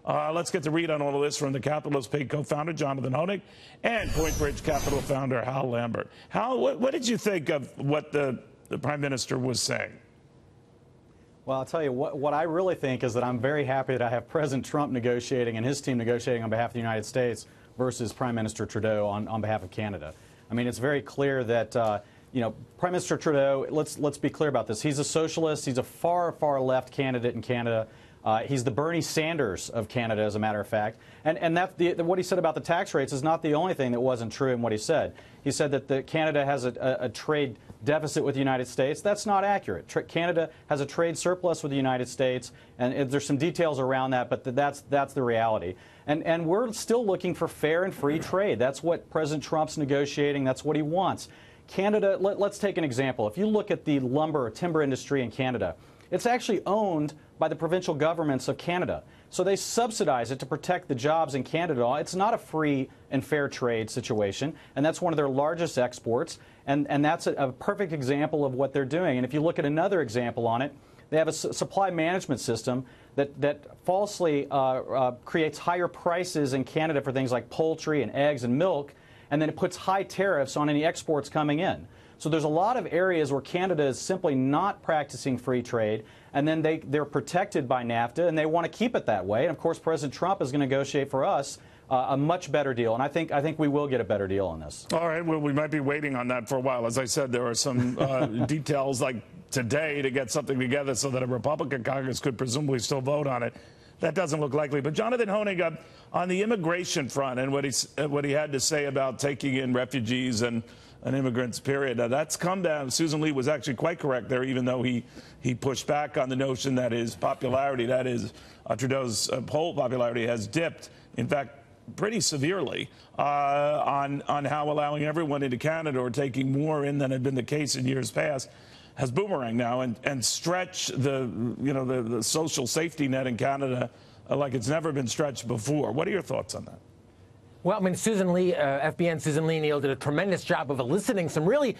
Let's get the read on all of this from the Capitalist Pay co-founder, Jonathan Hoenig, and Point Bridge Capital founder, Hal Lambert. Hal, what did you think of what the Prime Minister was saying? Well, I'll tell you, what I really think is that I'm very happy that I have President Trump negotiating and his team negotiating on behalf of the United States versus Prime Minister Trudeau on behalf of Canada. I mean, it's very clear that, you know, Prime Minister Trudeau, let's be clear about this. He's a socialist. He's a far, far left candidate in Canada. He's the Bernie Sanders of Canada, as a matter of fact. And what he said about the tax rates is not the only thing that wasn't true in what he said. He said that Canada has a trade deficit with the United States. That's not accurate. Canada has a trade surplus with the United States, and there's some details around that, but that's the reality. And we're still looking for fair and free trade. That's what President Trump's negotiating. That's what he wants. Canada, let's take an example. If you look at the lumber or timber industry in Canada, it's actually owned by the provincial governments of Canada. So they subsidize it to protect the jobs in Canada. It's not a free and fair trade situation, and that's one of their largest exports, and that's a perfect example of what they're doing. And if you look at another example on it, they have a supply management system that falsely creates higher prices in Canada for things like poultry and eggs and milk, and then it puts high tariffs on any exports coming in. So there's a lot of areas where Canada is simply not practicing free trade, and then they're protected by NAFTA, and they want to keep it that way. And of course, President Trump is going to negotiate for us a much better deal, and I think we will get a better deal on this. All right. Well, we might be waiting on that for a while. As I said, there are some details like today to get something together so that a Republican Congress could presumably still vote on it. That doesn't look likely. But Jonathan Hoenig, on the immigration front and what he had to say about taking in refugees and immigrants, period. That's come down. Susan Lee was actually quite correct there, even though he pushed back on the notion that his popularity, that is, Trudeau's poll popularity, has dipped, in fact, pretty severely on how allowing everyone into Canada or taking more in than had been the case in years past has boomeranged now and stretch the social safety net in Canada like it's never been stretched before. What are your thoughts on that? Well, I mean, Susan Lee, FBN Susan Lee Neal did a tremendous job of eliciting some really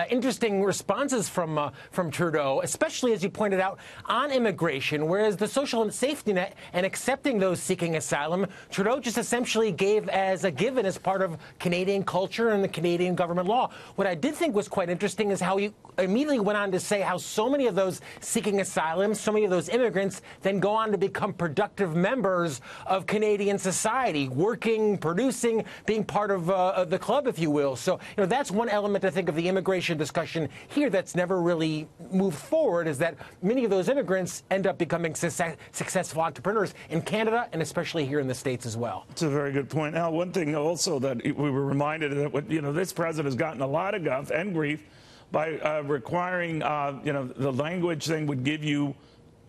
interesting responses from Trudeau, especially, as you pointed out, on immigration, whereas the social safety net and accepting those seeking asylum, Trudeau just essentially gave as a given as part of Canadian culture and the Canadian government law. What I did think was quite interesting is how he immediately went on to say how so many of those seeking asylum, so many of those immigrants then go on to become productive members of Canadian society, working, producing, being part of the club, if you will. So, that's one element, I think, of the immigration discussion here that's never really moved forward, is that many of those immigrants end up becoming successful entrepreneurs in Canada and especially here in the States as well. That's a very good point. Now, one thing also that we were reminded that, this president has gotten a lot of guff and grief by requiring, the language thing would give you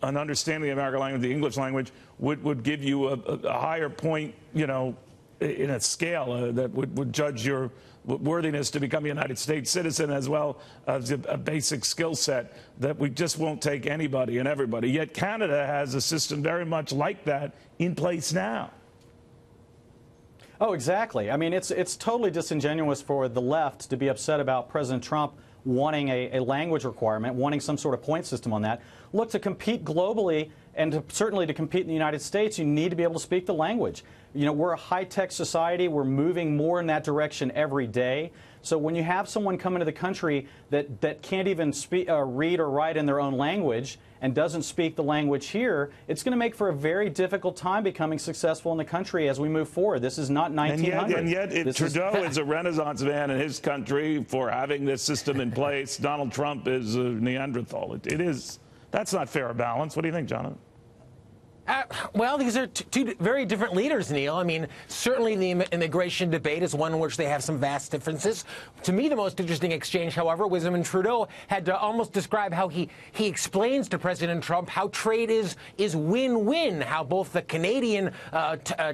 an understanding of the American language, the English language would give you a higher point, in a scale that would judge your worthiness to become a United States citizen, as well as a basic skill set that we just won't take anybody and everybody. Yet Canada has a system very much like that in place now. Oh, exactly. I mean, it's totally disingenuous for the left to be upset about President Trump wanting a language requirement, wanting some sort of point system on that. Look, to compete globally and certainly to compete in the United States, you need to be able to speak the language. We're a high-tech society. We're moving more in that direction every day. So when you have someone come into the country that can't even read or write in their own language and doesn't speak the language here, it's going to make for a very difficult time becoming successful in the country as we move forward. This is not 1900. And yet Trudeau is a Renaissance man in his country for having this system in place. Donald Trump is a Neanderthal. It is. That's not fair balance. What do you think, Jonathan? Well, these are two very different leaders, Neil. I mean, certainly the immigration debate is one in which they have some vast differences. To me, the most interesting exchange, however, was when Trudeau had to almost describe how he explains to President Trump how trade is win-win, how both the Canadian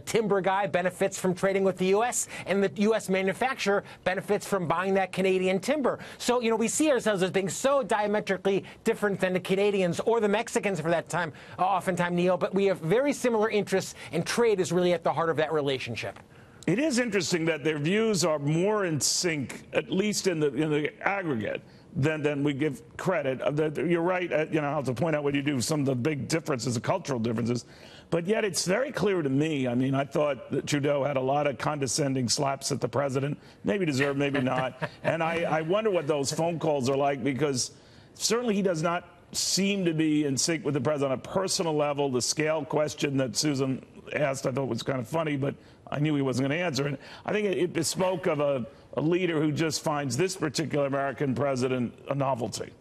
timber guy benefits from trading with the U.S. and the U.S. manufacturer benefits from buying that Canadian timber. So, we see ourselves as being so diametrically different than the Canadians or the Mexicans for that time, oftentimes, Neil, but we have very similar interests, and trade is really at the heart of that relationship. It is interesting that their views are more in sync, at least in the aggregate, than we give credit. You're right, I have to point out when you do some of the big differences, the cultural differences. But yet it's very clear to me. I mean, I thought that Trudeau had a lot of condescending slaps at the president, maybe deserved, maybe not. And I wonder what those phone calls are like, because certainly he does not seem to be in sync with the president on a personal level. The scale question that Susan asked I thought was kind of funny, but I knew he wasn't going to answer it. I think it bespoke of a leader who just finds this particular American president a novelty.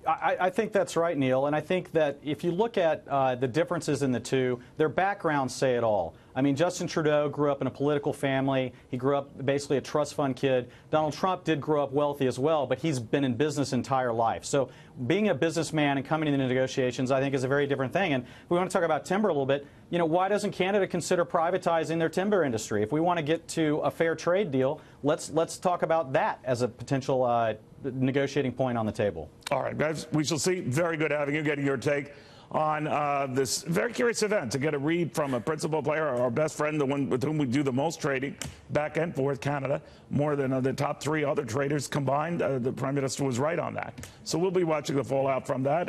I think that's right, Neil, and I think that if you look at the differences in the two, their backgrounds say it all. I mean, Justin Trudeau grew up in a political family. He grew up basically a trust fund kid. Donald Trump did grow up wealthy as well, but he's been in business entire life. So being a businessman and coming into the negotiations, I think, is a very different thing. And if we want to talk about timber a little bit, you know, why doesn't Canada consider privatizing their timber industry? If we want to get to a fair trade deal, let's talk about that as a potential negotiating point on the table. All right, guys, we shall see. Very good having you, getting your take on this very curious event, to get a read from a principal player, our best friend, the one with whom we do the most trading back and forth, Canada, more than the top 3 other traders combined. The Prime Minister was right on that. So we'll be watching the fallout from that.